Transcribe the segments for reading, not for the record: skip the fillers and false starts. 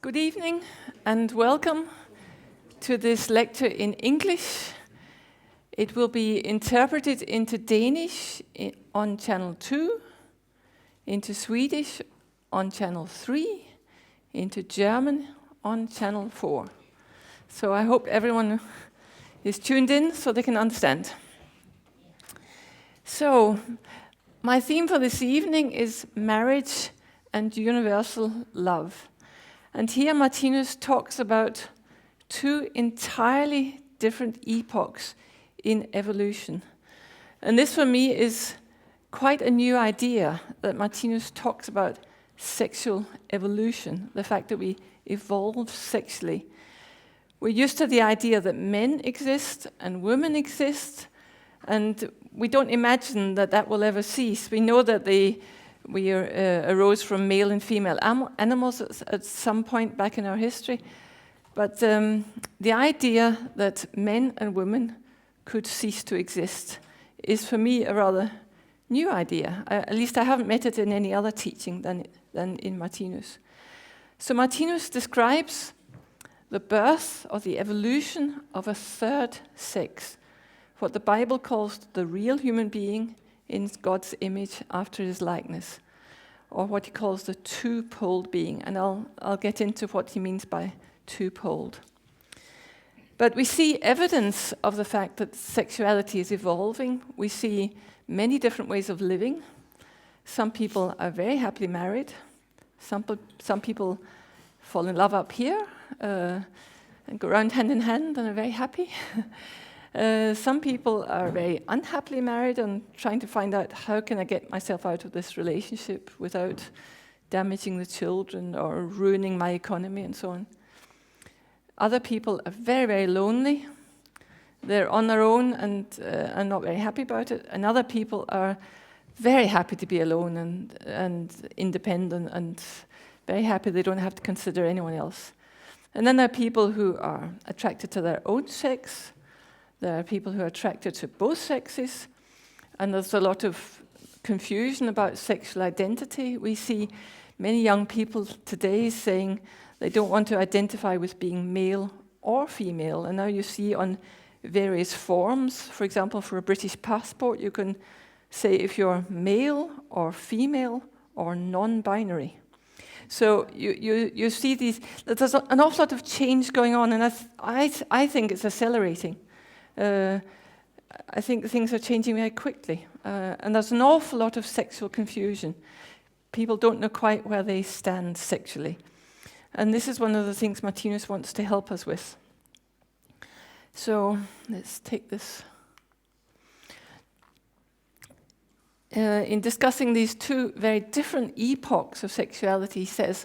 Good evening and welcome to this lecture in English. It will be interpreted into Danish on channel 2, into Swedish on channel 3, into German on channel 4. So I hope everyone is tuned in so they can understand. So my theme for this evening is marriage and universal love. And here Martinus talks about two entirely different epochs in evolution. And this for me is quite a new idea, that Martinus talks about sexual evolution, the fact that we evolve sexually. We're used to the idea that men exist and women exist, and we don't imagine that that will ever cease. We know that we arose from male and female animals at some point back in our history. But the idea that men and women could cease to exist is for me a rather new idea. At least I haven't met it in any other teaching than in Martinus. So Martinus describes the birth or the evolution of a third sex, what the Bible calls the real human being in God's image after his likeness, or what he calls the two-poled being. And I'll get into what he means by two-poled. But we see evidence of the fact that sexuality is evolving. We see many different ways of living. Some people are very happily married. Some people fall in love up here and go around hand in hand and are very happy. Some people are very unhappily married and trying to find out, how can I get myself out of this relationship without damaging the children or ruining my economy and so on. Other people are very, very lonely. They're on their own and are not very happy about it. And other people are very happy to be alone and independent and very happy they don't have to consider anyone else. And then there are people who are attracted to their own sex. There are people who are attracted to both sexes, and there's a lot of confusion about sexual identity. We see many young people today saying they don't want to identify with being male or female, and now you see on various forms, for example, for a British passport, you can say if you're male or female or non-binary. So you see there's an awful lot of change going on, and I think it's accelerating. I think things are changing very quickly, and there's an awful lot of sexual confusion. People don't know quite where they stand sexually. And this is one of the things Martinus wants to help us with. So let's take this. In discussing these two very different epochs of sexuality, he says,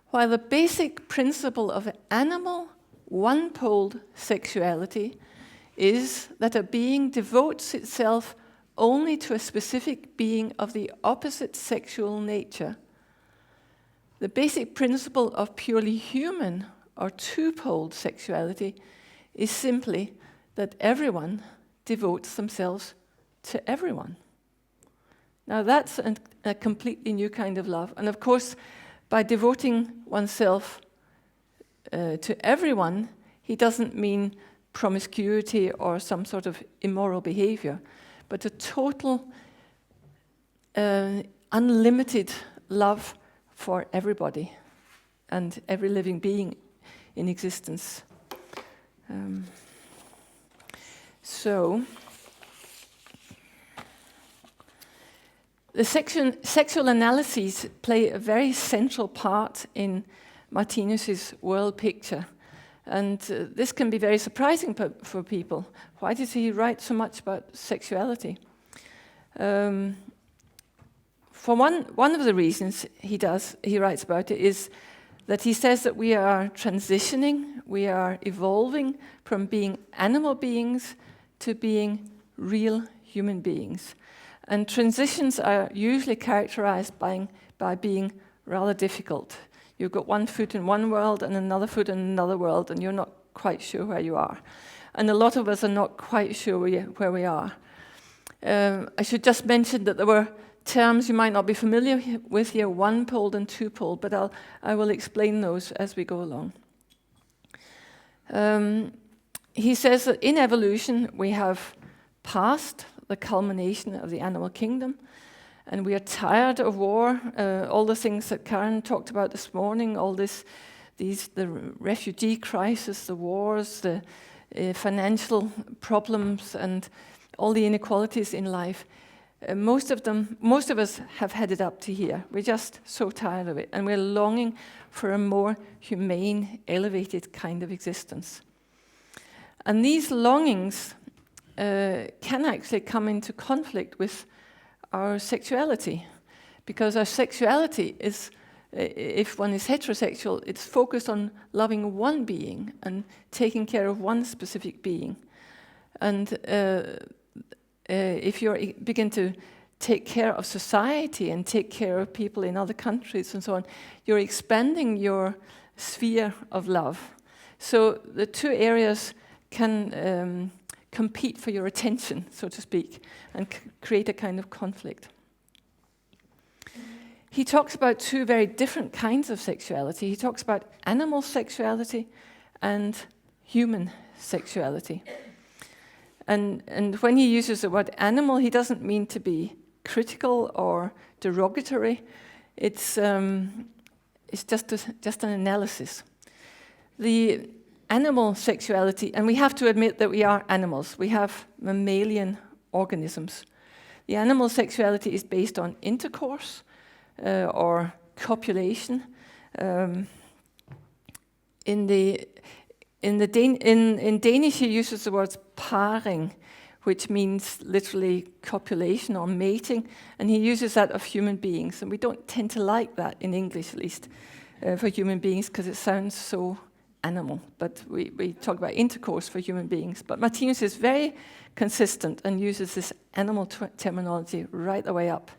while the basic principle of animal one-poled sexuality is that a being devotes itself only to a specific being of the opposite sexual nature, the basic principle of purely human or two-poled sexuality is simply that everyone devotes themselves to everyone. Now that's a completely new kind of love. And of course, by devoting oneself to everyone, he doesn't mean promiscuity or some sort of immoral behavior, but a total, unlimited love for everybody and every living being in existence. So the sexual analyses play a very central part in Martinus's world picture. And this can be very surprising for people. Why does he write so much about sexuality? For one of the reasons he writes about it is that he says that we are transitioning, we are evolving from being animal beings to being real human beings. And transitions are usually characterized by being rather difficult. You've got one foot in one world and another foot in another world, and you're not quite sure where you are. And a lot of us are not quite sure where we are. I should just mention that there were terms you might not be familiar with here, one-poled and two-poled, but I will explain those as we go along. He says that in evolution we have passed the culmination of the animal kingdom, and we are tired of war, all the things that Karen talked about this morning, all the refugee crisis, the wars, the financial problems, and all the inequalities in life. Most of us have headed up to here. We're just so tired of it, and we're longing for a more humane, elevated kind of existence. And these longings can actually come into conflict with our sexuality, because our sexuality is, if one is heterosexual, it's focused on loving one being and taking care of one specific being. And if you begin to take care of society and take care of people in other countries and so on, you're expanding your sphere of love. So the two areas can compete for your attention, so to speak, and create a kind of conflict. He talks about two very different kinds of sexuality. He talks about animal sexuality and human sexuality. And when he uses the word animal, he doesn't mean to be critical or derogatory. It's just an analysis. The animal sexuality, and we have to admit that we are animals. We have mammalian organisms. The animal sexuality is based on intercourse or copulation. In Danish, he uses the word parring, which means literally copulation or mating, and he uses that of human beings. And we don't tend to like that in English, at least, for human beings, because it sounds so animal. But we talk about intercourse for human beings. But Martinus is very consistent and uses this animal terminology right the way up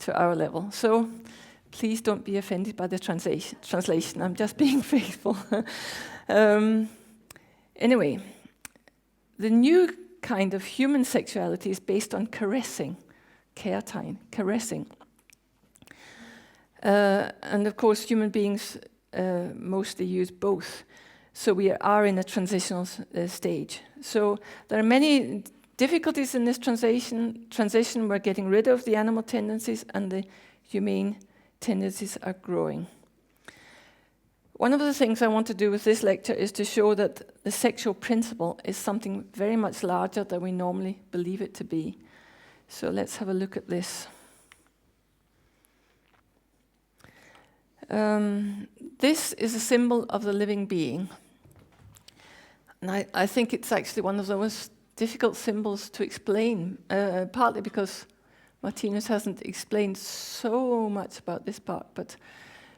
to our level. So please don't be offended by the translation. I'm just being faithful. Anyway, the new kind of human sexuality is based on caressing, caressing. And of course, human beings mostly use both. So we are in a transitional stage. So there are many difficulties in this transition. We're getting rid of the animal tendencies, and the humane tendencies are growing. One of the things I want to do with this lecture is to show that the sexual principle is something very much larger than we normally believe it to be. So let's have a look at this. This is a symbol of the living being. And I think it's actually one of the most difficult symbols to explain, partly because Martinus hasn't explained so much about this part, but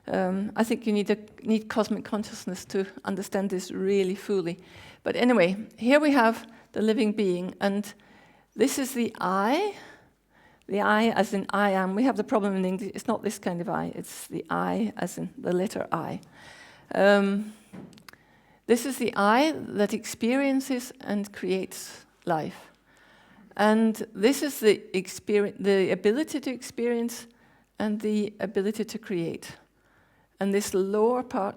I think you need cosmic consciousness to understand this really fully. But anyway, here we have the living being, and this is the I as in I am. We have the problem in English, it's not this kind of I, it's the I as in the letter I. This is the I that experiences and creates life. And this is the ability to experience and the ability to create. And this lower part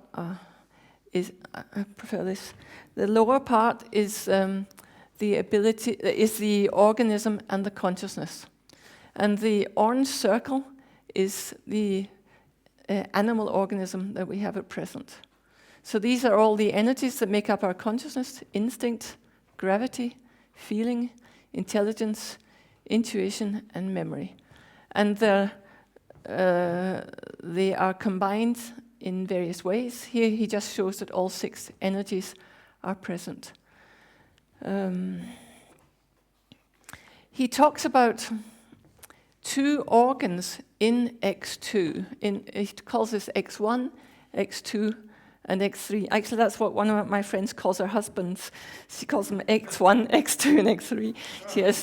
is, I prefer this. The lower part is the ability, is the organism and the consciousness. And the orange circle is the animal organism that we have at present. So these are all the energies that make up our consciousness: instinct, gravity, feeling, intelligence, intuition, and memory. And they are combined in various ways. Here he just shows that all 6 energies are present. He talks about 2 organs in X2. He calls this X1, X2, and X3. Actually, that's what one of my friends calls her husbands. She calls them X1, X2, and X3.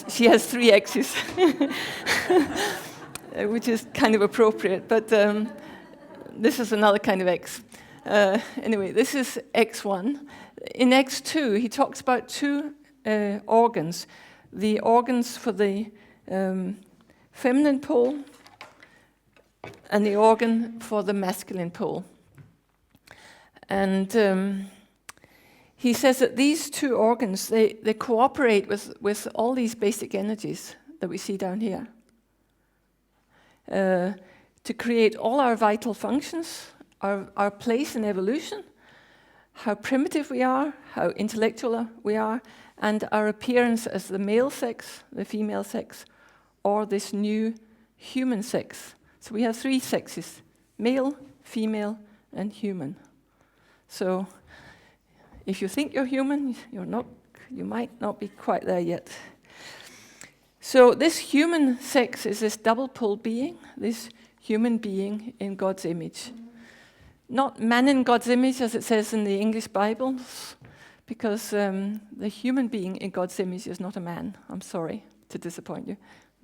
She has 3 X's, which is kind of appropriate. But this is another kind of X. Anyway, this is X1. In X2, he talks about 2 organs. The organs for the feminine pole and the organ for the masculine pole. And he says that these two organs, they cooperate with all these basic energies that we see down here to create all our vital functions, our place in evolution, how primitive we are, how intellectual we are, and our appearance as the male sex, the female sex, or this new human sex. So we have three sexes: male, female, and human. So if you think you're human, you're not. You might not be quite there yet. So this human sex is this double-pole being, this human being in God's image. Not man in God's image, as it says in the English Bibles, because the human being in God's image is not a man. I'm sorry to disappoint you,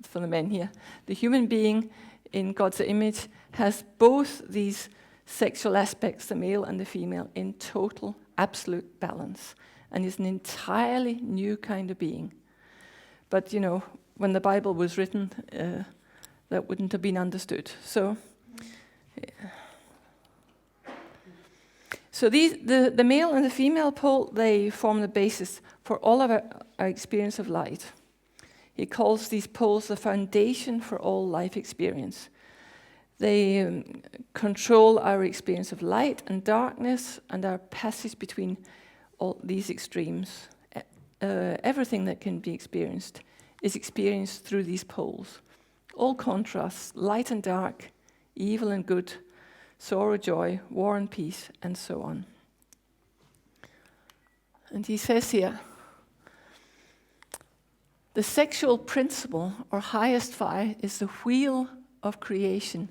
for the men here. The human being in God's image has both these sexual aspects, the male and the female, in total, absolute balance, and is an entirely new kind of being. But, you know, when the Bible was written, that wouldn't have been understood. So the male and the female pole, they form the basis for all of our experience of light. He calls these poles the foundation for all life experience. They control our experience of light and darkness and our passage between all these extremes. Everything that can be experienced is experienced through these poles. All contrasts, light and dark, evil and good, sorrow, joy, war and peace, and so on. And he says here, the sexual principle, or highest fire, is the wheel of creation.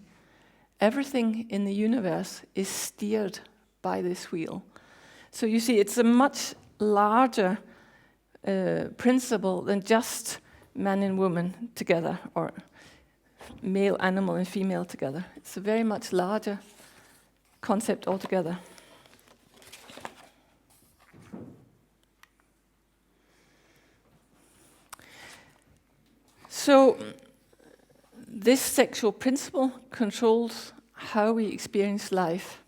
Everything in the universe is steered by this wheel. So you see, it's a much larger principle than just man and woman together, or male, animal, and female together. It's a very much larger concept altogether. So this sexual principle controls how we experience life.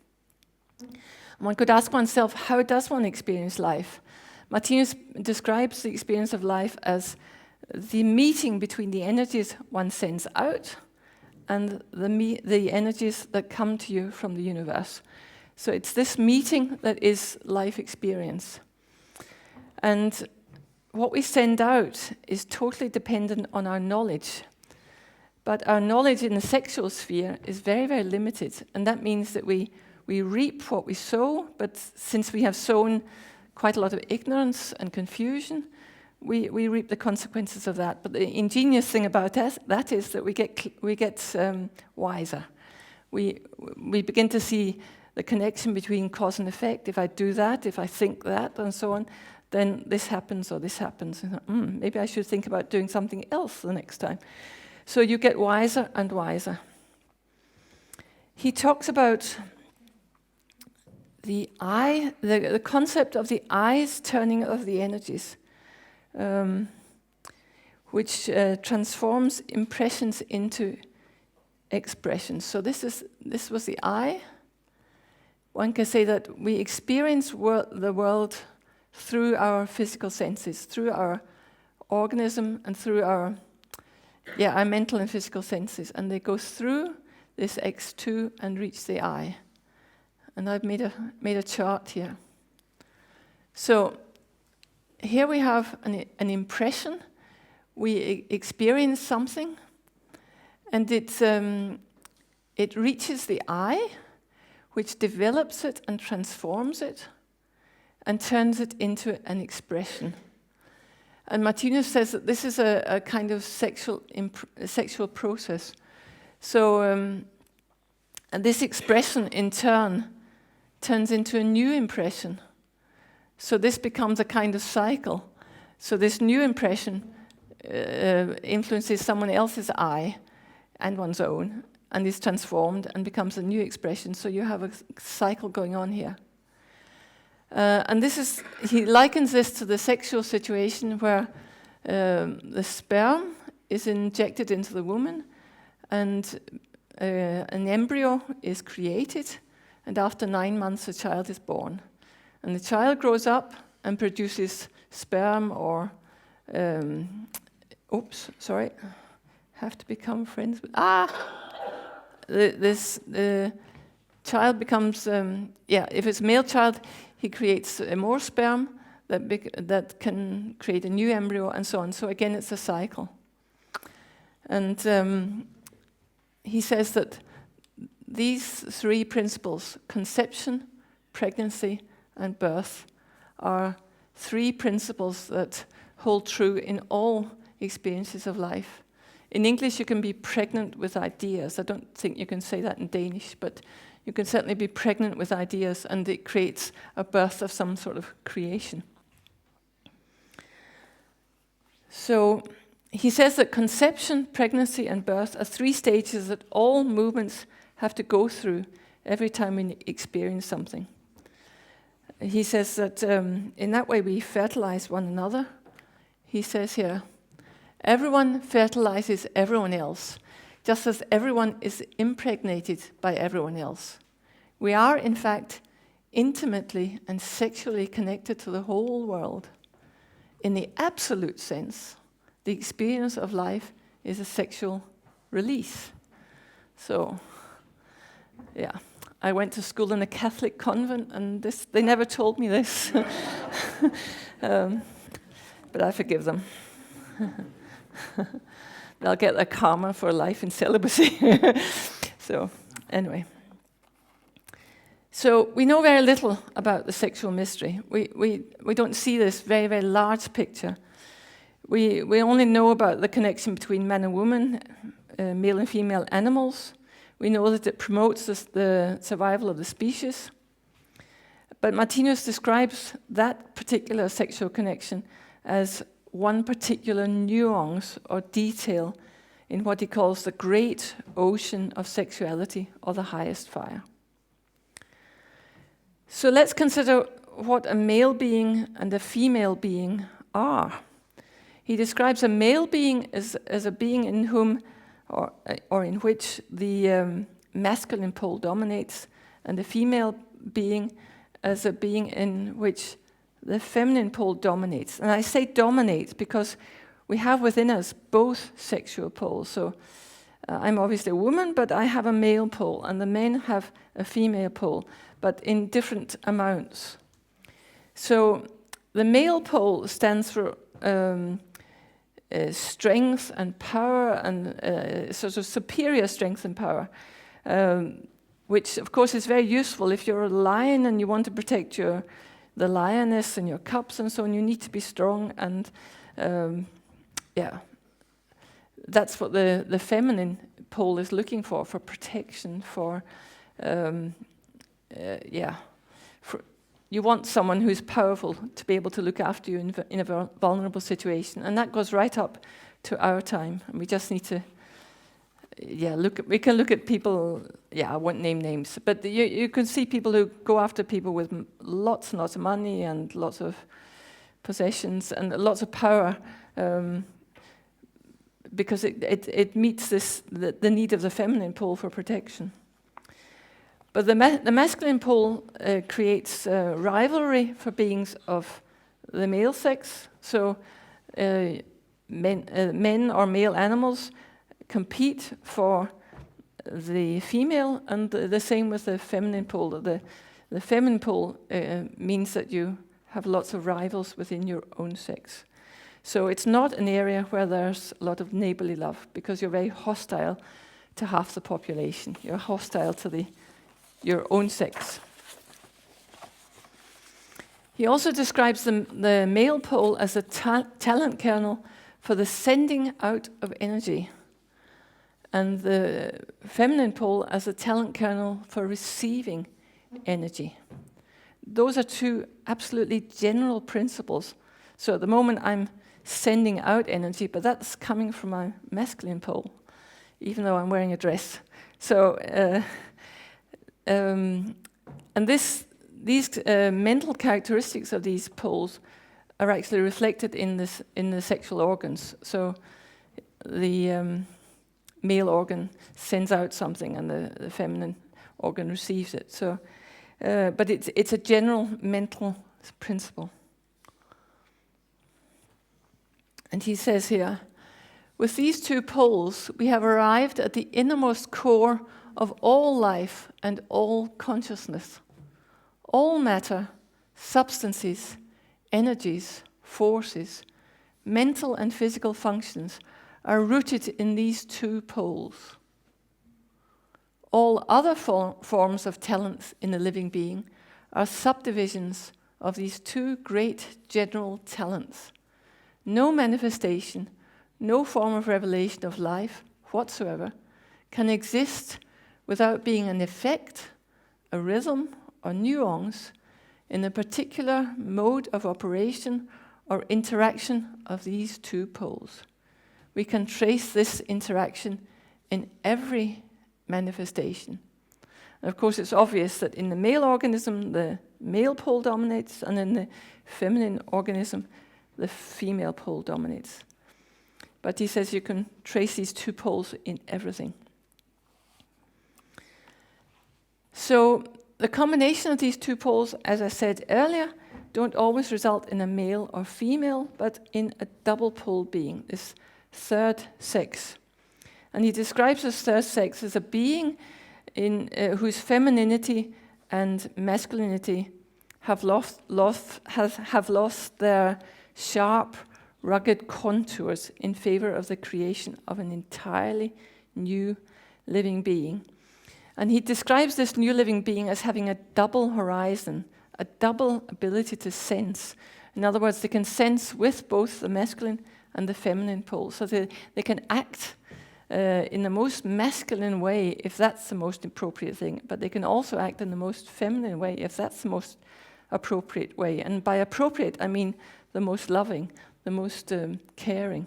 One could ask oneself, how does one experience life? Martinus describes the experience of life as the meeting between the energies one sends out and the energies that come to you from the universe. So it's this meeting that is life experience. And what we send out is totally dependent on our knowledge. But our knowledge in the sexual sphere is very, very limited. And that means that we reap what we sow, but since we have sown quite a lot of ignorance and confusion, we reap the consequences of that. But the ingenious thing about that is that we get wiser. We begin to see the connection between cause and effect. If I do that, if I think that, and so on, then this happens or this happens. And, maybe I should think about doing something else the next time. So you get wiser and wiser. He talks about the eye, the concept of the eyes turning of the energies, which transforms impressions into expressions. So this was the eye. One can say that we experience the world through our physical senses, through our organism and through our mental and physical senses. And they go through this X2 and reach the eye. And I've made a chart here. So here we have an impression. We experience something, and it reaches the eye, which develops it and transforms it, and turns it into an expression. And Martinus says that this is a kind of sexual process. So, and this expression in turn turns into a new impression. So this becomes a kind of cycle. So this new impression influences someone else's eye and one's own, and is transformed and becomes a new expression. So you have a cycle going on here. And he likens this to the sexual situation where the sperm is injected into the woman, and an embryo is created, and after 9 months a child is born. And the child grows up and produces sperm or, have to become friends with, the child becomes, if it's a male child, he creates more sperm that can create a new embryo and so on. So again, it's a cycle. And he says that these 3 principles, conception, pregnancy, and birth, are 3 principles that hold true in all experiences of life. In English, you can be pregnant with ideas. I don't think you can say that in Danish, but you can certainly be pregnant with ideas, and it creates a birth of some sort of creation. So he says that conception, pregnancy, and birth are 3 stages that all movements have to go through every time we experience something. He says that in that way we fertilize one another. He says here, everyone fertilizes everyone else, just as everyone is impregnated by everyone else. We are, in fact, intimately and sexually connected to the whole world. In the absolute sense, the experience of life is a sexual release. So, yeah, I went to school in a Catholic convent, and they never told me this. But I forgive them. They'll get their karma for life in celibacy. So, anyway. So we know very little about the sexual mystery. We don't see this very, very large picture. We only know about the connection between man and woman, male and female animals. We know that it promotes the survival of the species. But Martinus describes that particular sexual connection as one particular nuance or detail in what he calls the great ocean of sexuality, or the highest fire. So let's consider what a male being and a female being are. He describes a male being as a being in whom, or in which the masculine pole dominates, and the female being as a being in which the feminine pole dominates. And I say dominates because we have within us both sexual poles. So I'm obviously a woman, but I have a male pole, and the men have a female pole, but in different amounts. So the male pole stands for strength and power, and sort of superior strength and power, which of course is very useful if you're a lion and you want to protect the lioness and your cubs and so on. You need to be strong, and that's what the feminine pole is looking for protection, you want someone who's powerful to be able to look after you in a vulnerable situation. And that goes right up to our time. And we just need to, we can look at people, I won't name names, but you can see people who go after people with lots and lots of money and lots of possessions and lots of power, because it meets the need of the feminine pole for protection. But the masculine pole creates rivalry for beings of the male sex. So men or male animals compete for the female, and the same with the feminine pole. The feminine pole means that you have lots of rivals within your own sex. So it's not an area where there's a lot of neighborly love, because you're very hostile to half the population. You're hostile to your own sex. He also describes the male pole as a talent kernel for the sending out of energy, and the feminine pole as a talent kernel for receiving energy. Those are 2 absolutely general principles. So at the moment I'm sending out energy, but that's coming from my masculine pole, even though I'm wearing a dress. So and these mental characteristics of these poles are actually reflected in the sexual organs. So the male organ sends out something and the feminine organ receives it. So, but it's a general mental principle. And he says here, with these two poles, we have arrived at the innermost core of all life and all consciousness. All matter, substances, energies, forces, mental and physical functions are rooted in these two poles. All other forms of talents in a living being are subdivisions of these two great general talents. No manifestation, no form of revelation of life whatsoever can exist without being an effect, a rhythm, or nuance in a particular mode of operation or interaction of these two poles. We can trace this interaction in every manifestation. And of course, it's obvious that in the male organism, the male pole dominates, and in the feminine organism, the female pole dominates. But he says you can trace these two poles in everything. So the combination of these two poles, as I said earlier, don't always result in a male or female, but in a double pole being, this third sex. And he describes this third sex as a being whose femininity and masculinity have lost their sharp, rugged contours in favor of the creation of an entirely new living being. And he describes this new living being as having a double horizon, a double ability to sense. In other words, they can sense with both the masculine and the feminine pole. So they can act in the most masculine way if that's the most appropriate thing, but they can also act in the most feminine way if that's the most appropriate way. And by appropriate, I mean the most loving, the most caring,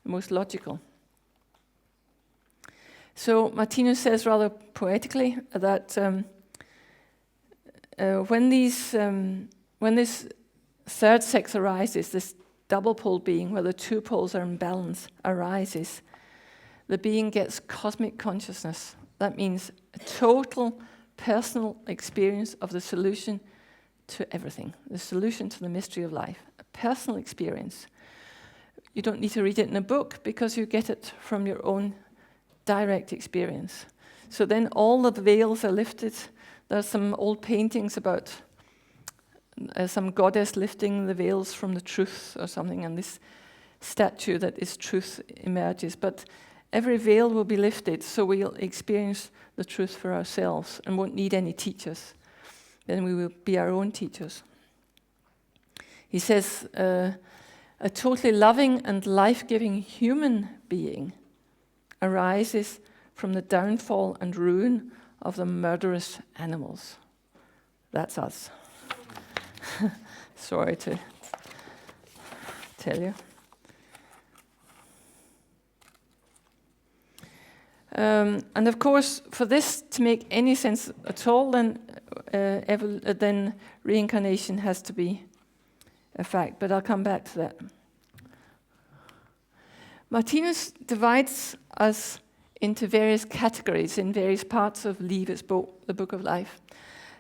the most logical. So Martinus says rather poetically that when this third sex arises, this double pole being where the two poles are in balance arises, the being gets cosmic consciousness. That means a total personal experience of the solution to everything, the solution to the mystery of life, a personal experience. You don't need to read it in a book because you get it from your own direct experience. So then all of the veils are lifted. There's some old paintings about some goddess lifting the veils from the truth or something, and this statue that is truth emerges. But every veil will be lifted, so we'll experience the truth for ourselves and won't need any teachers. Then we will be our own teachers. He says, a totally loving and life-giving human being arises from the downfall and ruin of the murderous animals. That's us. Sorry to tell you. And of course, for this to make any sense at all, then reincarnation has to be a fact. But I'll come back to that. Martinus divides us into various categories in various parts of Lieb's book, the Book of Life.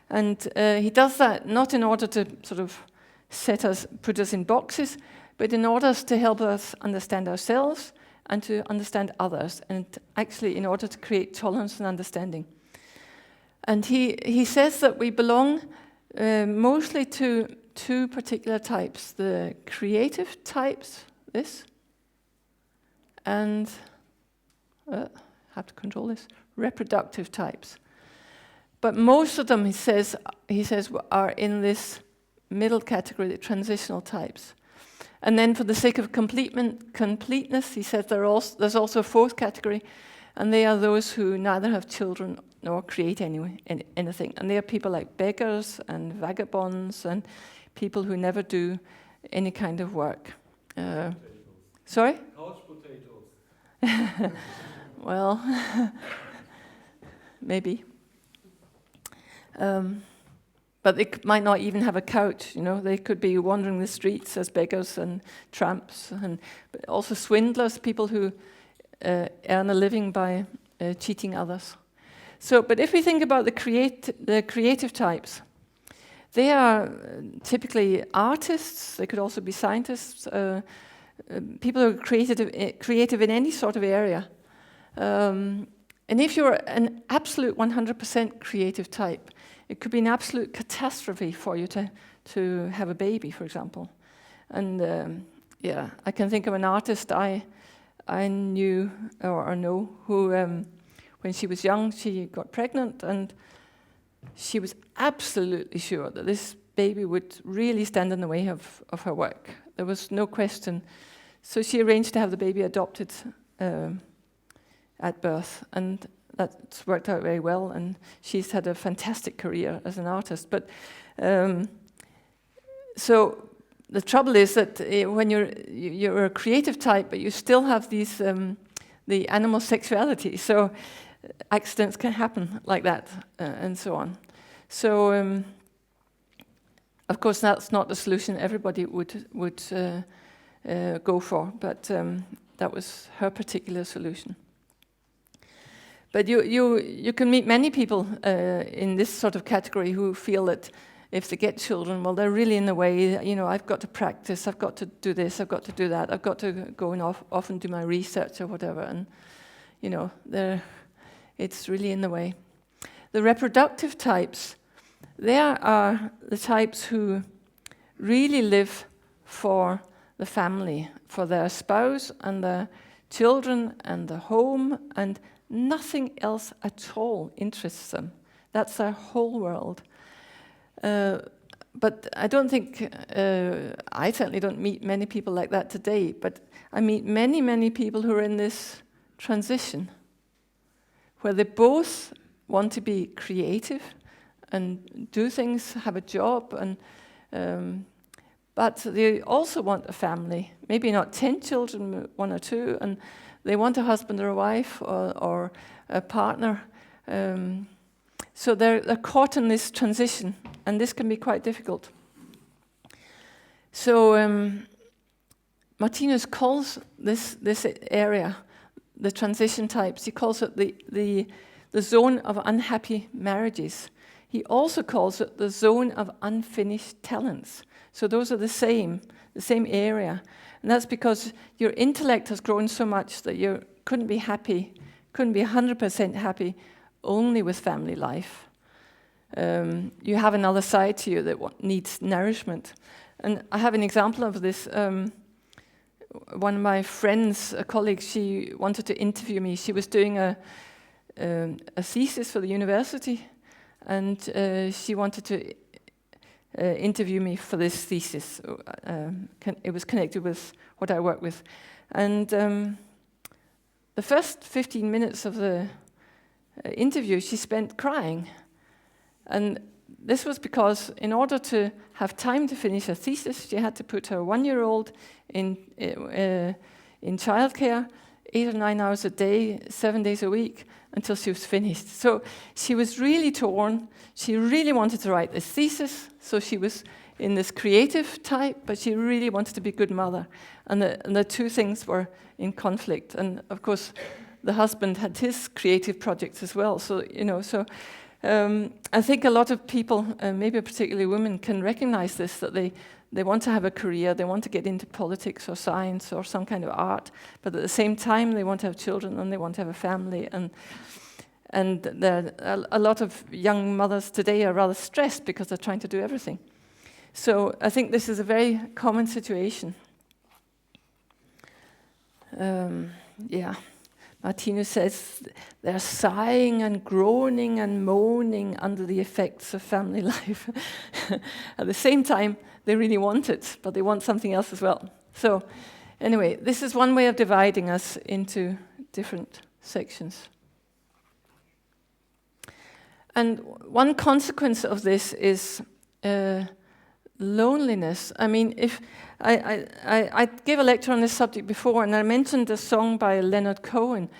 And he does that not in order to sort of put us in boxes, but in order to help us understand ourselves and to understand others, and actually in order to create tolerance and understanding. And he says that we belong mostly to two particular types, the creative types, this, and have to control this, reproductive types. But most of them, he says, are in this middle category, the transitional types. And then for the sake of completeness, he says there's also a fourth category, and they are those who neither have children nor create anything. And they are people like beggars and vagabonds and people who never do any kind of work. Sorry? Couch potatoes. Well, maybe. But they might not even have a couch, you know. They could be wandering the streets as beggars and tramps, but also swindlers, people who earn a living by cheating others. So, but if we think about the creative types, they are typically artists. They could also be scientists, people who are creative in any sort of area. And if you're an absolute 100% creative type, it could be an absolute catastrophe for you to have a baby, for example. And I can think of an artist I knew or know who, when she was young, she got pregnant, and she was absolutely sure that this baby would really stand in the way of her work. There was no question. So she arranged to have the baby adopted at birth, and that's worked out very well, and she's had a fantastic career as an artist. But so the trouble is that when you're a creative type, but you still have these the animal sexuality, so accidents can happen like that, and so on. So of course that's not the solution everybody would go for, but that was her particular solution. But you can meet many people in this sort of category who feel that if they get children, well, they're really in the way. You know, I've got to practice, I've got to do this, I've got to do that, I've got to go and off and do my research or whatever, and you know, it's really in the way. The reproductive types, they are the types who really live for the family, for their spouse and their children and the home, and nothing else at all interests them. That's their whole world. But I don't think, I certainly don't meet many people like that today, but I meet many, many people who are in this transition, where they both want to be creative and do things, have a job, and but they also want a family, maybe not 10 children, 1 or 2, and they want a husband or a wife or a partner. So they're caught in this transition, and this can be quite difficult. So Martinus calls this area, the transition types, he calls it the zone of unhappy marriages. He also calls it the zone of unfinished talents. So those are the same area. And that's because your intellect has grown so much that you couldn't be 100% happy only with family life. You have another side to you that needs nourishment. And I have an example of this. One of my friends, a colleague, she wanted to interview me. She was doing a thesis for the university, and she wanted to interview me for this thesis. It was connected with what I work with. And the first 15 minutes of the interview, she spent crying. And this was because in order to have time to finish her thesis, she had to put her 1-year-old in childcare, 8 or 9 hours a day, 7 days a week, until she was finished. So she was really torn. She really wanted to write this thesis, so she was in this creative type, but she really wanted to be a good mother. And the two things were in conflict. And of course, the husband had his creative projects as well. So, you know, I think a lot of people, maybe particularly women, can recognize this, that they want to have a career, they want to get into politics or science or some kind of art, but at the same time they want to have children and they want to have a family. And a lot of young mothers today are rather stressed because they're trying to do everything. So I think this is a very common situation. Martinus says they're sighing and groaning and moaning under the effects of family life. At the same time, they really want it, but they want something else as well. So anyway, this is one way of dividing us into different sections. And one consequence of this is loneliness. I mean, if I gave a lecture on this subject before, and I mentioned a song by Leonard Cohen,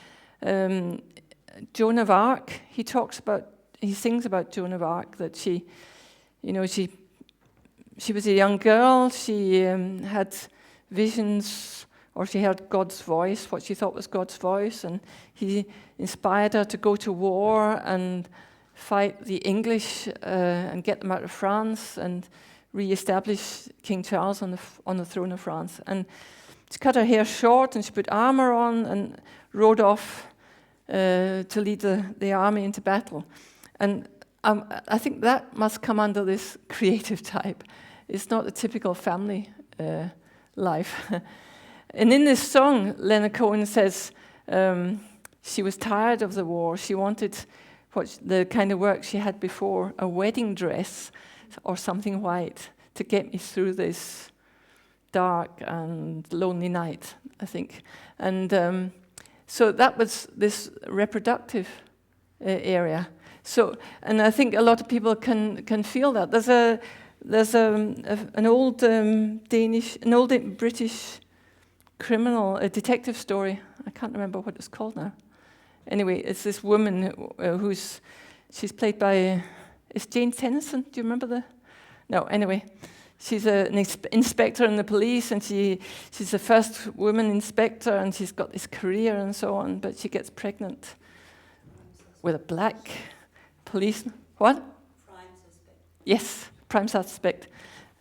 Joan of Arc. He sings about Joan of Arc, that she was a young girl. She had visions or she heard God's voice, what she thought was God's voice, and he inspired her to go to war and fight the English and get them out of France and re-establish King Charles on the throne of France. And she cut her hair short and she put armor on and rode off to lead the army into battle. And I think that must come under this creative type. It's not a typical family life. And in this song, Leonard Cohen says she was tired of the war. She wanted the kind of work she had before, a wedding dress or something white to get me through this dark and lonely night, I think. And so that was this reproductive area. So, and I think a lot of people can feel that. There's an old British criminal, a detective story. I can't remember what it's called now. Anyway, it's this woman she's played by, is Jane Tennyson? Do you remember No, anyway. She's an inspector in the police, and she's the first woman inspector, and she's got this career and so on, but she gets pregnant with a black policeman. What? Prime suspect. Yes, prime suspect.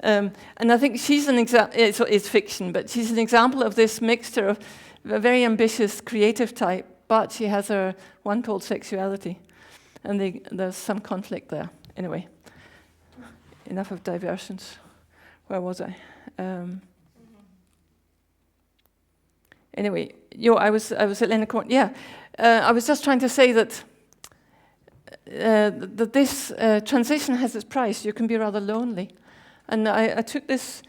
And I think she's an example, it's fiction, but she's an example of this mixture of a very ambitious, creative type, but she has her one-told sexuality, and there's some conflict there. Anyway, enough of diversions. Where was I? Anyway, I was at Leonard Cohen. Yeah, I was just trying to say that this transition has its price. You can be rather lonely, and I took this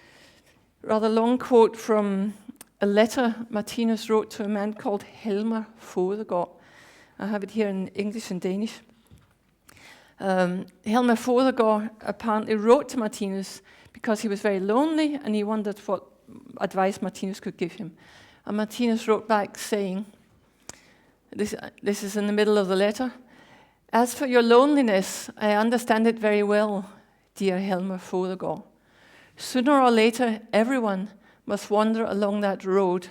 rather long quote from a letter Martinus wrote to a man called Helmer Fodegaard. I have it here in English and Danish. Helmer Fodegaard apparently wrote to Martinus because he was very lonely and he wondered what advice Martinus could give him. And Martinus wrote back saying, this is in the middle of the letter, "As for your loneliness, I understand it very well, dear Helmer Fodegaard. Sooner or later, everyone must wander along that road.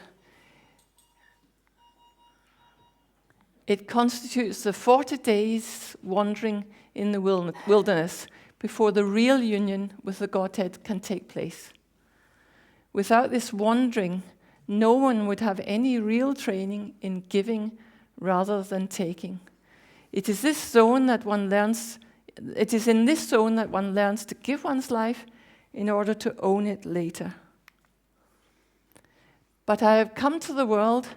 It constitutes the 40 days wandering in the wilderness before the real union with the Godhead can take place. Without this wandering, no one would have any real training in giving rather than taking. It is in this zone that one learns to give one's life in order to own it later. But I have come to the world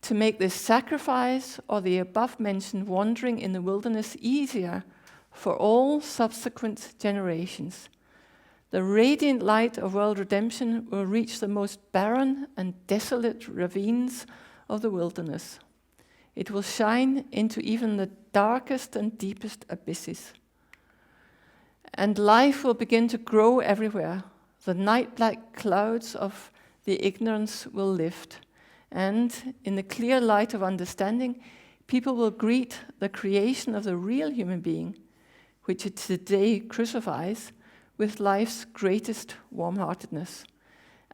to make this sacrifice or the above-mentioned wandering in the wilderness easier for all subsequent generations. The radiant light of world redemption will reach the most barren and desolate ravines of the wilderness. It will shine into even the darkest and deepest abysses. And life will begin to grow everywhere. The night-black clouds of the ignorance will lift. And in the clear light of understanding, people will greet the creation of the real human being, which it today crucifies, with life's greatest warm-heartedness.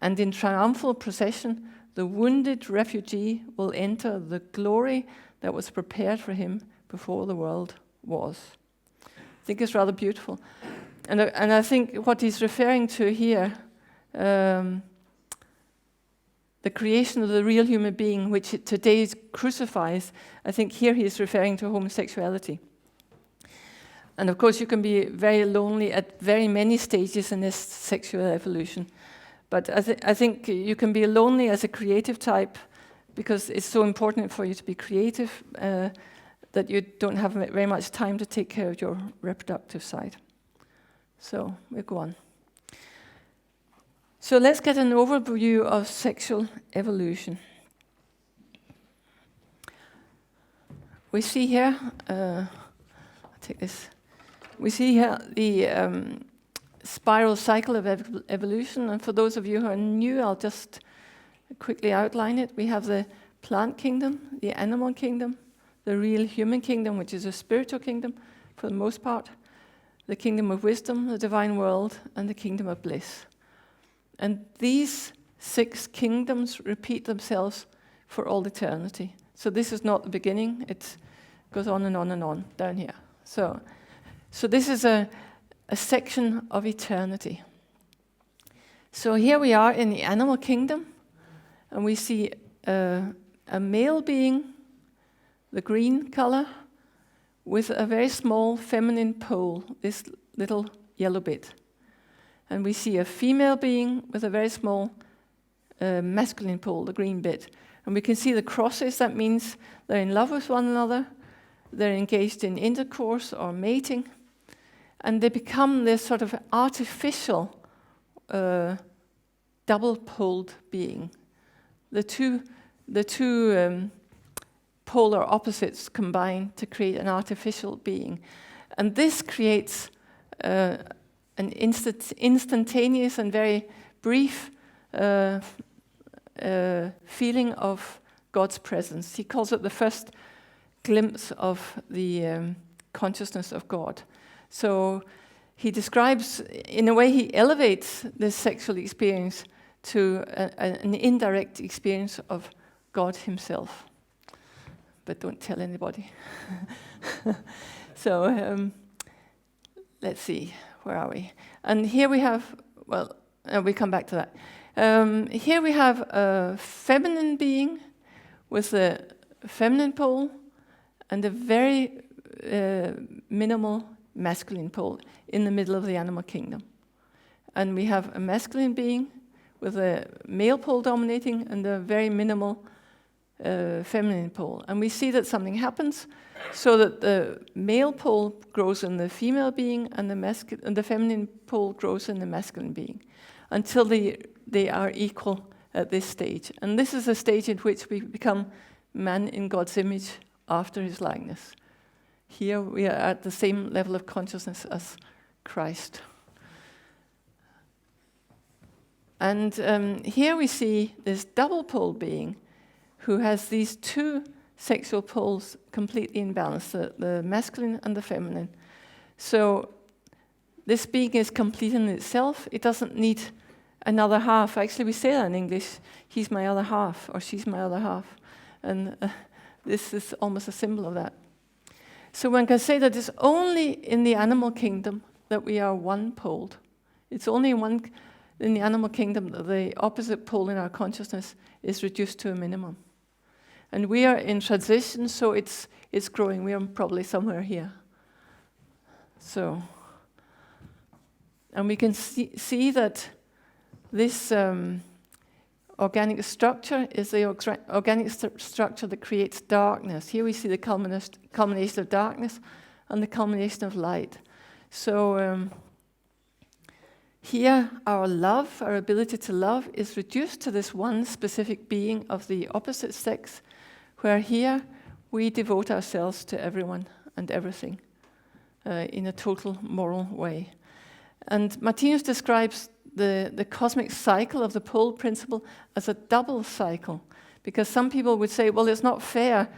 And in triumphal procession, the wounded refugee will enter the glory that was prepared for him before the world was. I think it's rather beautiful. And I think what he's referring to here, the creation of the real human being, which it today crucifies, I think here he is referring to homosexuality. And of course, you can be very lonely at very many stages in this sexual evolution. But I think you can be lonely as a creative type because it's so important for you to be creative that you don't have very much time to take care of your reproductive side. So we'll go on. So let's get an overview of sexual evolution. We see here, I'll take this. We see here the spiral cycle of evolution, and for those of you who are new, I'll just quickly outline it. We have the plant kingdom, the animal kingdom, the real human kingdom, which is a spiritual kingdom for the most part, the kingdom of wisdom, the divine world, and the kingdom of bliss. And these 6 kingdoms repeat themselves for all eternity. So this is not the beginning. It goes on and on and on down here. So this is a section of eternity. So here we are in the animal kingdom, and we see a male being, the green color, with a very small feminine pole, this little yellow bit. And we see a female being with a very small masculine pole, the green bit. And we can see the crosses. That means they're in love with one another. They're engaged in intercourse or mating. And they become this sort of artificial double-poled being. The two polar opposites combine to create an artificial being. And this creates an instantaneous and very brief feeling of God's presence. He calls it the first glimpse of the consciousness of God. So he describes, in a way, he elevates this sexual experience to an indirect experience of God himself. But don't tell anybody. So let's see, where are we? And here we have, we come back to that. Here we have a feminine being with a feminine pole and a very minimal masculine pole in the middle of the animal kingdom. And we have a masculine being with a male pole dominating and a very minimal feminine pole. And we see that something happens so that the male pole grows in the female being and the feminine pole grows in the masculine being until they are equal at this stage. And this is a stage in which we become man in God's image after his likeness. Here we are at the same level of consciousness as Christ. And here we see this double pole being who has these two sexual poles completely in balance, the masculine and the feminine. So this being is complete in itself. It doesn't need another half. Actually, we say that in English, he's my other half, or she's my other half. And this is almost a symbol of that. So one can say that it's only in the animal kingdom that we are one-poled. It's only in the animal kingdom that the opposite pole in our consciousness is reduced to a minimum. And we are in transition, so it's growing. We are probably somewhere here. So, and we can see that this organic structure is the organic structure that creates darkness. Here we see the culmination of darkness and the culmination of light. So here our love, our ability to love, is reduced to this one specific being of the opposite sex, where here we devote ourselves to everyone and everything in a total moral way. And Martinus describes the cosmic cycle of the pole principle as a double cycle, because some people would say, well, it's not fair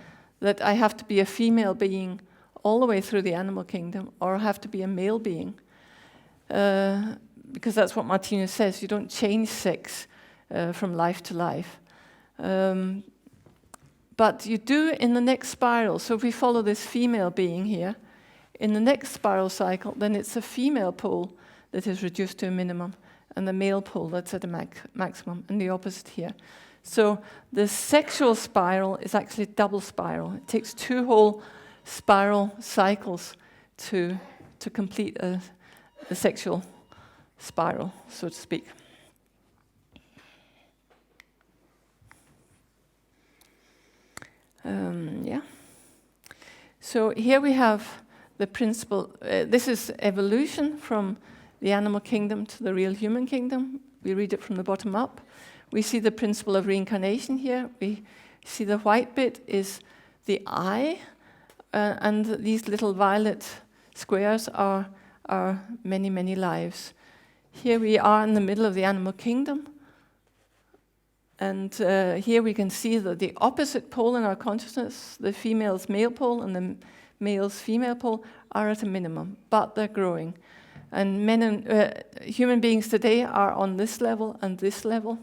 that I have to be a female being all the way through the animal kingdom, or I have to be a male being. Because that's what Martinus says, you don't change sex from life to life. But you do in the next spiral. So if we follow this female being here, in the next spiral cycle, then it's a female pole that is reduced to a minimum, and the male pole that's at a maximum, and the opposite here. So the sexual spiral is actually double spiral. It takes two whole spiral cycles to complete a sexual spiral, so to speak. So here we have the principle. This is evolution from the animal kingdom to the real human kingdom. We read it from the bottom up. We see the principle of reincarnation here. We see the white bit is the eye, and these little violet squares are many, many lives. Here we are in the middle of the animal kingdom. And here we can see that the opposite pole in our consciousness, the female's male pole and the male's female pole, are at a minimum, but they're growing. And human beings today are on this level and this level,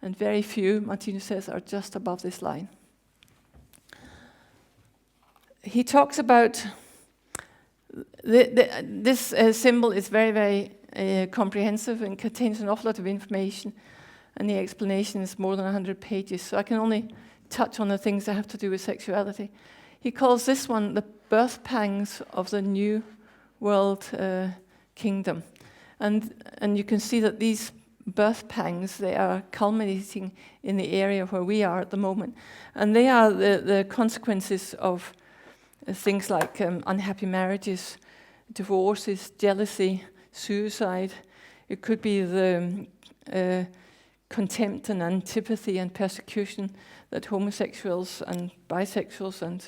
and very few, Martinus says, are just above this line. He talks about this symbol is very, very comprehensive and contains an awful lot of information, and the explanation is more than 100 pages, so I can only touch on the things that have to do with sexuality. He calls this one the birth pangs of the New World Kingdom. And you can see that these birth pangs, they are culminating in the area where we are at the moment. And they are the consequences of things like unhappy marriages, divorces, jealousy, suicide. It could be the contempt and antipathy and persecution that homosexuals and bisexuals and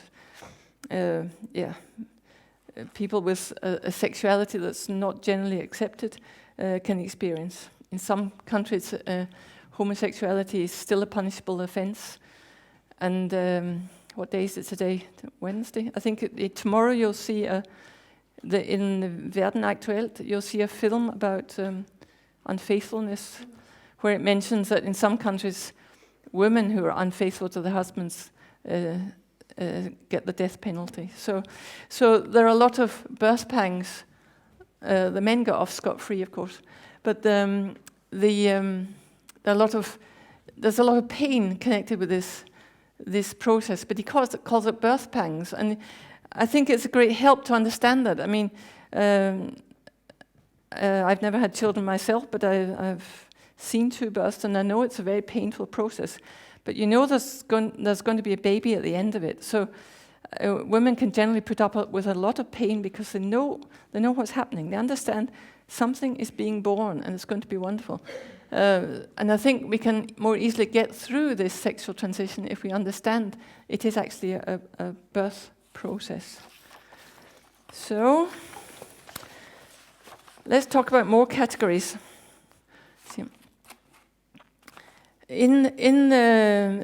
people with a sexuality that's not generally accepted can experience. In some countries, homosexuality is still a punishable offence. And what day is it today? Wednesday? I think tomorrow you'll see in Verden Aktuelt, you'll see a film about unfaithfulness, where it mentions that in some countries, women who are unfaithful to their husbands get the death penalty. So there are a lot of birth pangs. The men got off scot-free, of course, but there's a lot of pain connected with this process. But he calls it birth pangs, and I think it's a great help to understand that. I mean, I've never had children myself, but I've seen two births, and I know it's a very painful process. But you know there's going to be a baby at the end of it. So women can generally put up with a lot of pain because they know what's happening. They understand something is being born and it's going to be wonderful. And I think we can more easily get through this sexual transition if we understand it is actually a birth process. So let's talk about more categories. In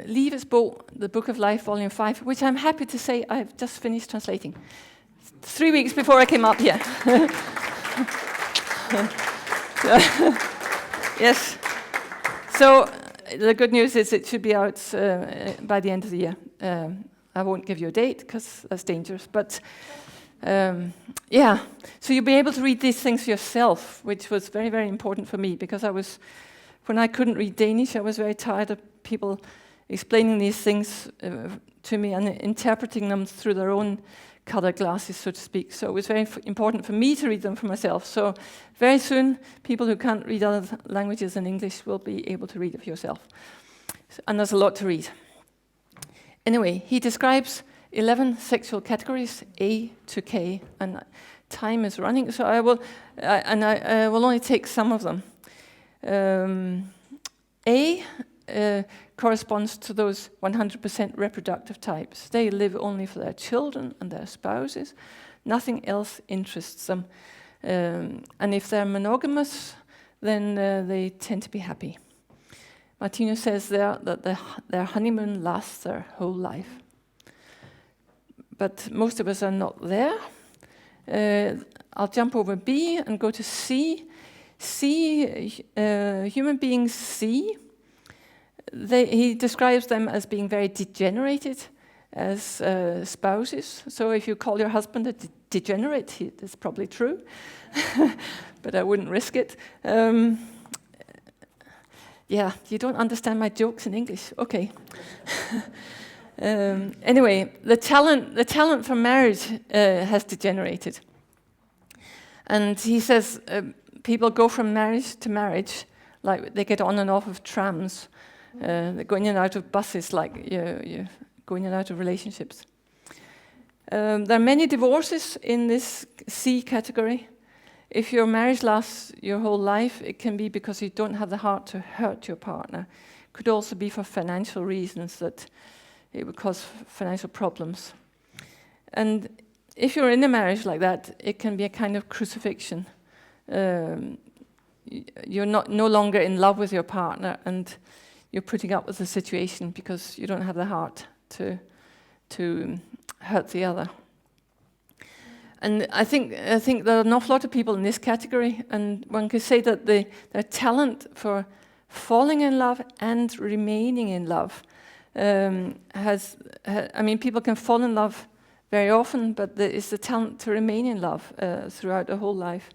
Livets bog, The Book of Life, Volume 5, which I'm happy to say I've just finished translating 3 weeks before I came up here. Yes. So the good news is it should be out by the end of the year. I won't give you a date because that's dangerous. But so you'll be able to read these things yourself, which was very, very important for me because when I couldn't read Danish, I was very tired of people explaining these things to me and interpreting them through their own colored glasses, so to speak. So it was very important for me to read them for myself. So very soon, people who can't read other languages than English will be able to read it for yourself. And there's a lot to read. Anyway, he describes 11 sexual categories, A to K, and time is running, so I will only take some of them. A corresponds to those 100% reproductive types. They live only for their children and their spouses. Nothing else interests them. And if they're monogamous, then they tend to be happy. Martinus says there that their honeymoon lasts their whole life. But most of us are not there. I'll jump over B and go to C. Human beings C. He describes them as being very degenerated as spouses. So if you call your husband a degenerate, it's probably true, but I wouldn't risk it. You don't understand my jokes in English. Okay. Anyway, the talent for marriage has degenerated, and he says people go from marriage to marriage like they get on and off of trams. They go in and out of buses like you go in and out of relationships. There are many divorces in this C category. If your marriage lasts your whole life, it can be because you don't have the heart to hurt your partner. It could also be for financial reasons, that it would cause financial problems. And if you're in a marriage like that, it can be a kind of crucifixion. You're no longer in love with your partner, and you're putting up with the situation because you don't have the heart to hurt the other. And I think there are an awful lot of people in this category, and one could say that their talent for falling in love and remaining in love. People can fall in love very often, but there is the talent to remain in love throughout the whole life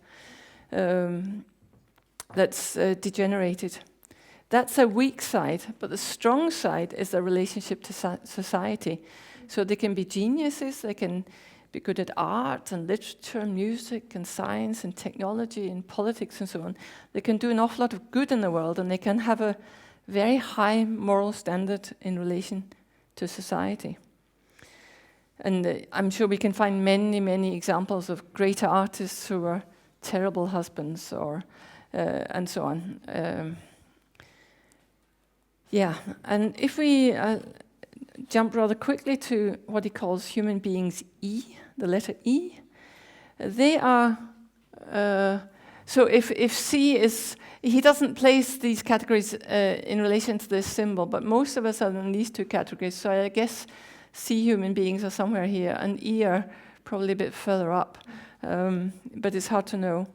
that's degenerated. That's a weak side, but the strong side is their relationship to society. So they can be geniuses, they can be good at art and literature, music and science and technology and politics and so on. They can do an awful lot of good in the world, and they can have a very high moral standard in relation to society. And I'm sure we can find many, many examples of great artists who are terrible husbands or and so on. And if we jump rather quickly to what he calls human beings E, the letter E, they are, so if C is, he doesn't place these categories in relation to this symbol, but most of us are in these two categories, so I guess C human beings are somewhere here, and E are probably a bit further up, but it's hard to know.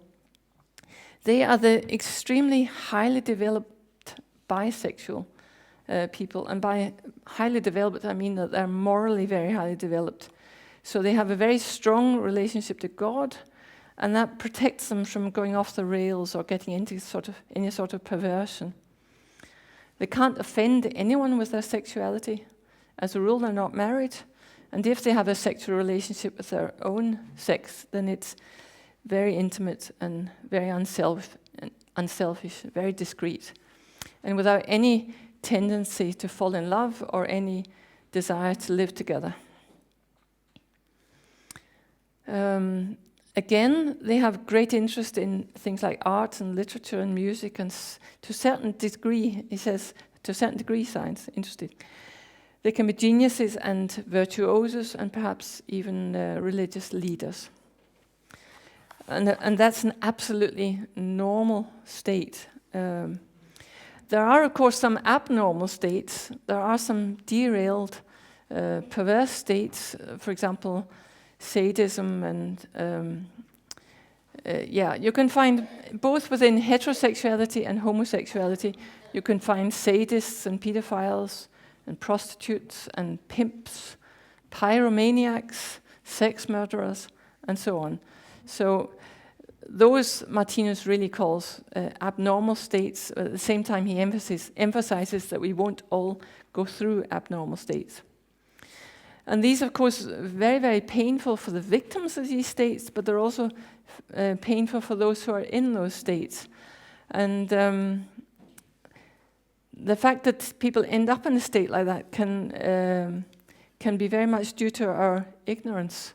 They are the extremely highly developed bisexual people, and by highly developed I mean that they're morally very highly developed. So they have a very strong relationship to God, and that protects them from going off the rails or getting into any sort of perversion. They can't offend anyone with their sexuality. As a rule, they're not married, and if they have a sexual relationship with their own sex, then it's very intimate and very unselfish, very discreet, and without any tendency to fall in love or any desire to live together. Again, they have great interest in things like art and literature and music, and to a certain degree, he says, to a certain degree, science, interested. They can be geniuses and virtuosos and perhaps even religious leaders. And that's an absolutely normal state. There are, of course, some abnormal states. There are some derailed, perverse states, for example, sadism and, you can find both within heterosexuality and homosexuality, you can find sadists and pedophiles and prostitutes and pimps, pyromaniacs, sex murderers, and so on. So those Martinus really calls abnormal states. At the same time, he emphasizes that we won't all go through abnormal states. And these, of course, are very, very painful for the victims of these states, but they're also painful for those who are in those states. And the fact that people end up in a state like that can be very much due to our ignorance.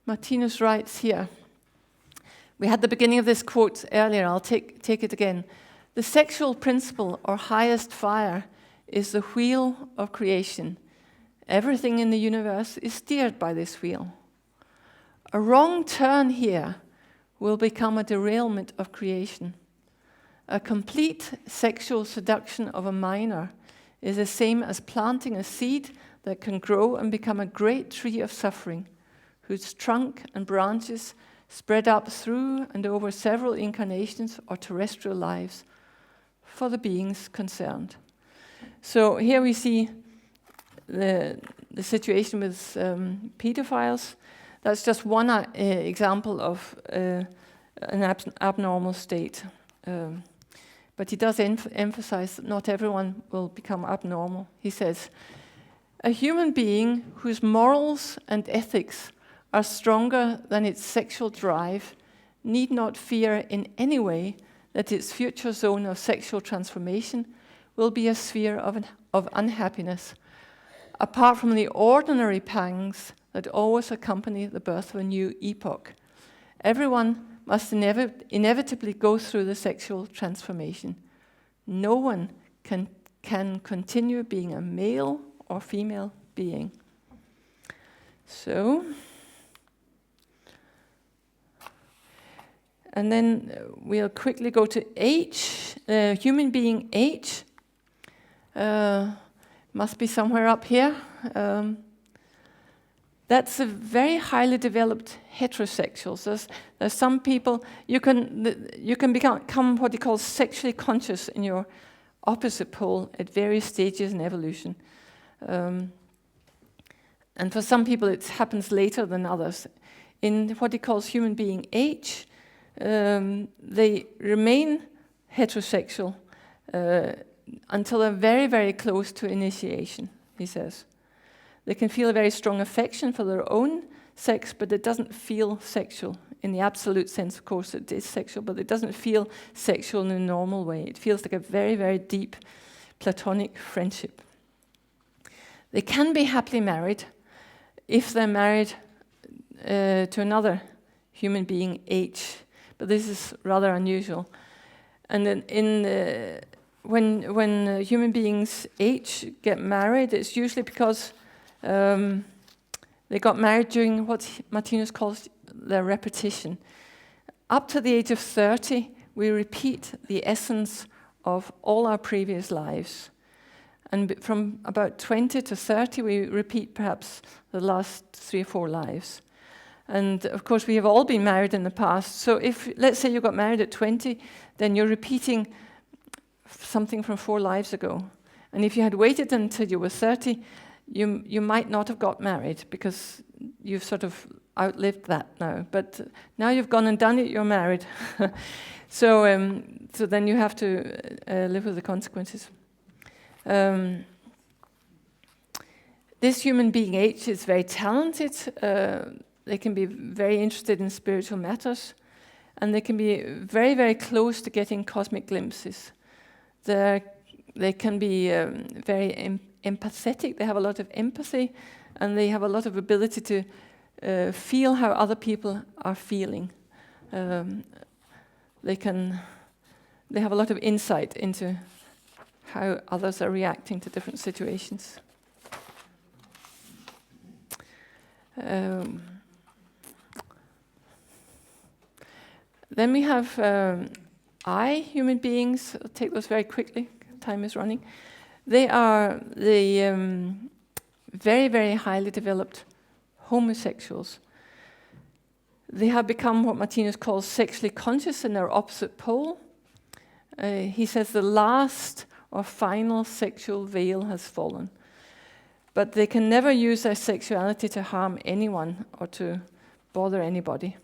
Martinus writes here, we had the beginning of this quote earlier, I'll take it again. The sexual principle, or highest fire, is the wheel of creation. Everything in the universe is steered by this wheel. A wrong turn here will become a derailment of creation. A complete sexual seduction of a minor is the same as planting a seed that can grow and become a great tree of suffering, whose trunk and branches spread up through and over several incarnations or terrestrial lives for the beings concerned. So here we see the situation with pedophiles. That's just one example of an abnormal state. But he does emphasize that not everyone will become abnormal. He says, a human being whose morals and ethics are stronger than its sexual drive need not fear in any way that its future zone of sexual transformation will be a sphere of unhappiness, apart from the ordinary pangs that always accompany the birth of a new epoch. Everyone must inevitably go through the sexual transformation. No one can continue being a male or female being. So, and then we'll quickly go to H, human being H. Must be somewhere up here. That's a very highly developed heterosexual. There's some people, you can become what he calls sexually conscious in your opposite pole at various stages in evolution. And for some people it happens later than others. In what he calls human being age, they remain heterosexual until they're very, very close to initiation, he says. They can feel a very strong affection for their own sex, but it doesn't feel sexual. In the absolute sense, of course, it is sexual, but it doesn't feel sexual in a normal way. It feels like a very, very deep platonic friendship. They can be happily married if they're married to another human being age, but this is rather unusual. And when human beings age get married, it's usually because they got married during what Martinus calls their repetition. Up to the age of 30, we repeat the essence of all our previous lives. And from about 20 to 30, we repeat perhaps the last 3 or 4 lives. And of course, we have all been married in the past. So if, let's say you got married at 20, then you're repeating something from 4 lives ago. And if you had waited until you were 30, you might not have got married because you've sort of outlived that now. But now you've gone and done it, you're married. So then you have to live with the consequences. This human being age is very talented. They can be very interested in spiritual matters, and they can be very, very close to getting cosmic glimpses. They can be very empathetic. They have a lot of empathy, and they have a lot of ability to feel how other people are feeling. They have a lot of insight into how others are reacting to different situations. Then we have human beings. I'll take those very quickly. Time is running. They are the very, very highly developed homosexuals. They have become what Martinus calls sexually conscious in their opposite pole. He says the last or final sexual veil has fallen. But they can never use their sexuality to harm anyone or to bother anybody.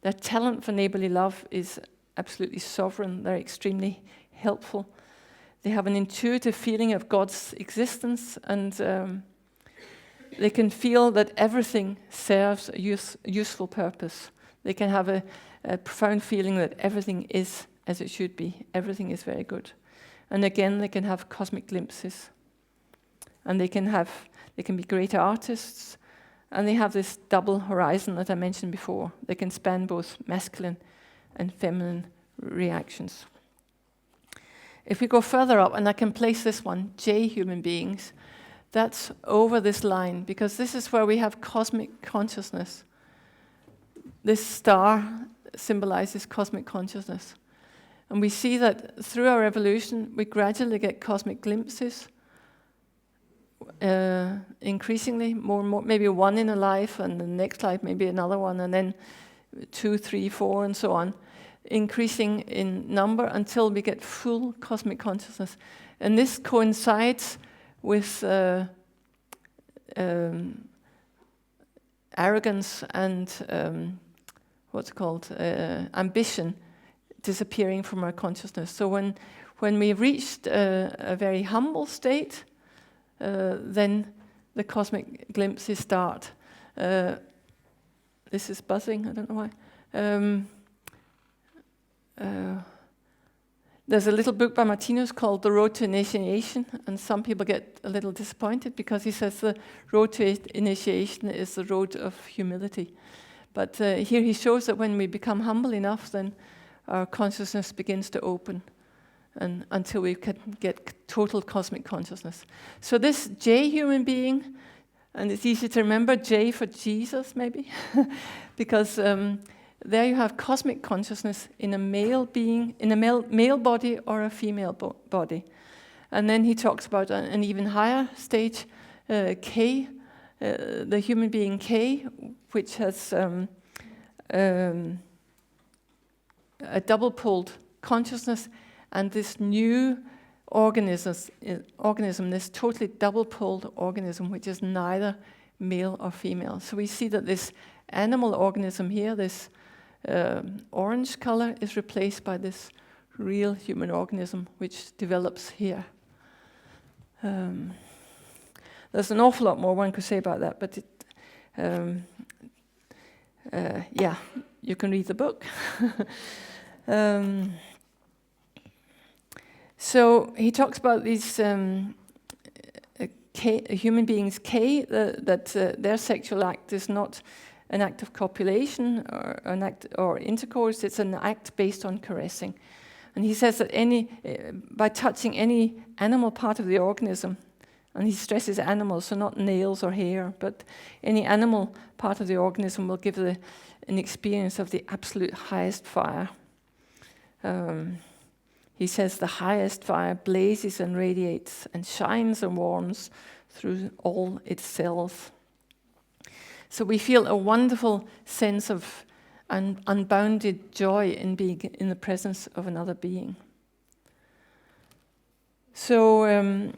Their talent for neighborly love is absolutely sovereign. They're extremely helpful. They have an intuitive feeling of God's existence, and they can feel that everything serves a useful purpose. They can have a profound feeling that everything is as it should be. Everything is very good. And again, they can have cosmic glimpses. And they can be great artists, and they have this double horizon that I mentioned before. They can span both masculine and feminine reactions. If we go further up, and I can place this one, J human beings, that's over this line, because this is where we have cosmic consciousness. This star symbolizes cosmic consciousness. And we see that through our evolution, we gradually get cosmic glimpses, increasingly, more and more, maybe one in a life, and the next life maybe another one, and then 2, 3, 4, and so on, increasing in number until we get full cosmic consciousness. And this coincides with arrogance and ambition disappearing from our consciousness. So when we've reached a very humble state, then the cosmic glimpses start. This is buzzing, I don't know why. There's a little book by Martinus called The Road to Initiation, and some people get a little disappointed because he says the road to initiation is the road of humility. But here he shows that when we become humble enough, then our consciousness begins to open, and until we can get total cosmic consciousness. So this J human being, and it's easy to remember J for Jesus, maybe, because there you have cosmic consciousness in a male being, in a male body or a female body. And then he talks about an even higher stage, K, the human being K, which has a double-poled consciousness and this new organism, this totally double-poled organism, which is neither male or female. So we see that this animal organism here, this orange color, is replaced by this real human organism, which develops here. There's an awful lot more one could say about that, but yeah, you can read the book. So he talks about these human beings, that their sexual act is not an act of copulation or an act or intercourse. It's an act based on caressing. And he says that by touching any animal part of the organism, and he stresses animals, so not nails or hair, but any animal part of the organism will give an experience of the absolute highest fire. He says the highest fire blazes and radiates and shines and warms through all its cells. So we feel a wonderful sense of unbounded joy in being in the presence of another being. So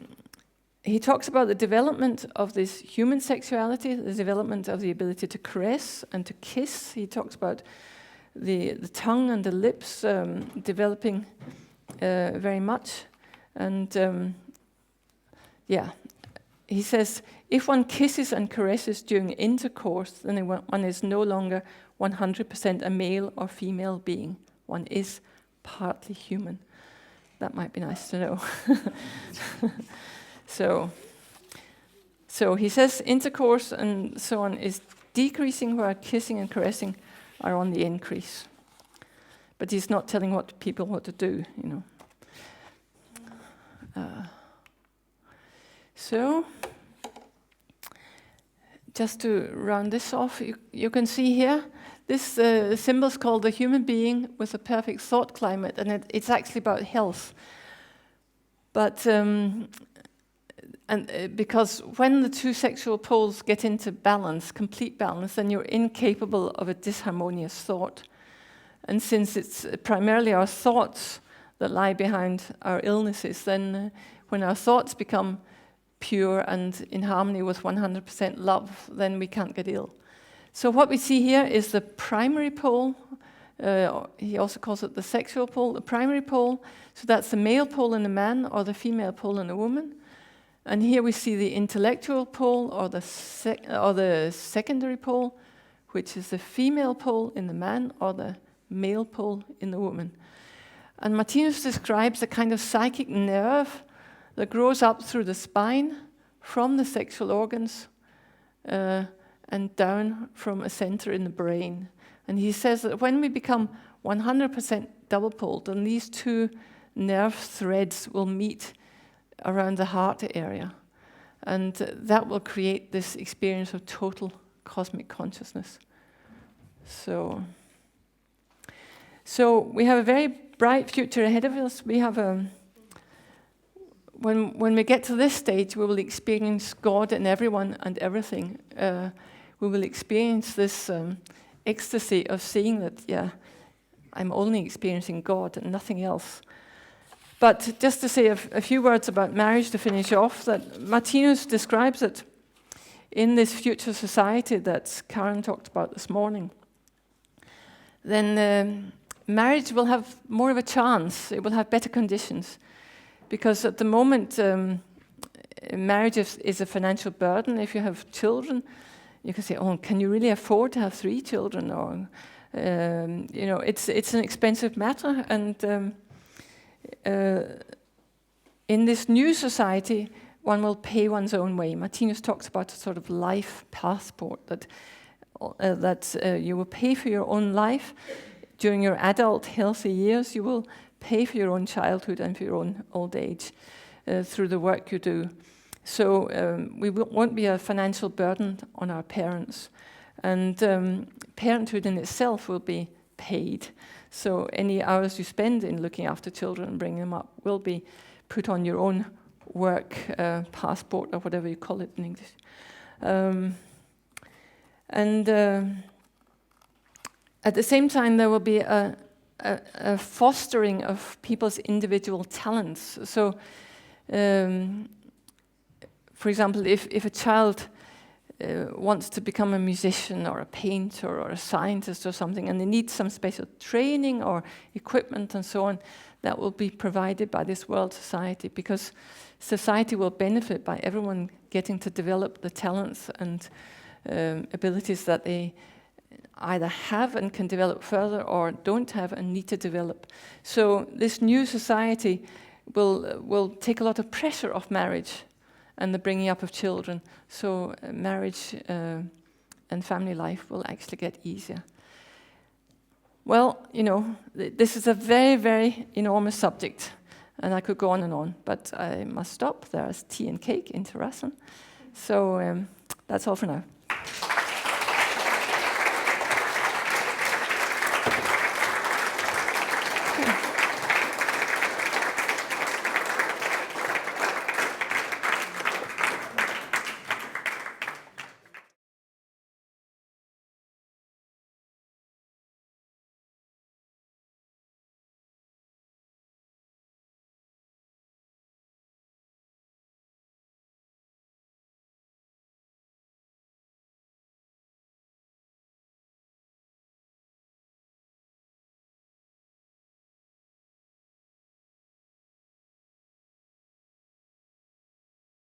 he talks about the development of this human sexuality, the development of the ability to caress and to kiss. He talks about the tongue and the lips developing very much. And he says, if one kisses and caresses during intercourse, then one is no longer 100% a male or female being. One is partly human. That might be nice to know. So he says intercourse and so on is decreasing, where kissing and caressing are on the increase. But he's not telling people what to do, you know. So, just to round this off, you can see here, this symbol is called the human being with a perfect thought climate, and it's actually about health. But, because when the two sexual poles get into balance, complete balance, then you're incapable of a disharmonious thought. And since it's primarily our thoughts that lie behind our illnesses, then when our thoughts become pure and in harmony with 100% love, then we can't get ill. So what we see here is the primary pole. He also calls it the sexual pole, the primary pole. So that's the male pole in a man or the female pole in a woman. And here we see the intellectual pole or the secondary pole, which is the female pole in the man or the male pole in the woman. And Martinus describes a kind of psychic nerve that grows up through the spine from the sexual organs and down from a center in the brain. And he says that when we become 100% double-poled, then these two nerve threads will meet around the heart area. And that will create this experience of total cosmic consciousness. So we have a very bright future ahead of us. We have when we get to this stage, we will experience God in everyone and everything. We will experience this ecstasy of seeing that, I'm only experiencing God and nothing else. But just to say a few words about marriage to finish off, that Martinus describes it in this future society that Karen talked about this morning. Then marriage will have more of a chance. It will have better conditions. Because at the moment, marriage is a financial burden. If you have children, you can say, "Oh, can you really afford to have 3 children?" Or, it's an expensive matter. And in this new society, one will pay one's own way. Martinus talks about a sort of life passport that you will pay for your own life during your adult, healthy years. You will pay for your own childhood and for your own old age through the work you do. So we won't be a financial burden on our parents. And parenthood in itself will be paid. So any hours you spend in looking after children and bringing them up will be put on your own work passport, or whatever you call it in English. At the same time, there will be a a fostering of people's individual talents. So, for example, if a child wants to become a musician or a painter or a scientist or something, and they need some special training or equipment and so on, that will be provided by this world society, because society will benefit by everyone getting to develop the talents and abilities that they either have and can develop further, or don't have and need to develop. So this new society will take a lot of pressure off marriage and the bringing up of children. So marriage and family life will actually get easier. Well, you know, this is a very, very enormous subject, and I could go on and on, but I must stop. There's tea and cake in terrassen. So that's all for now.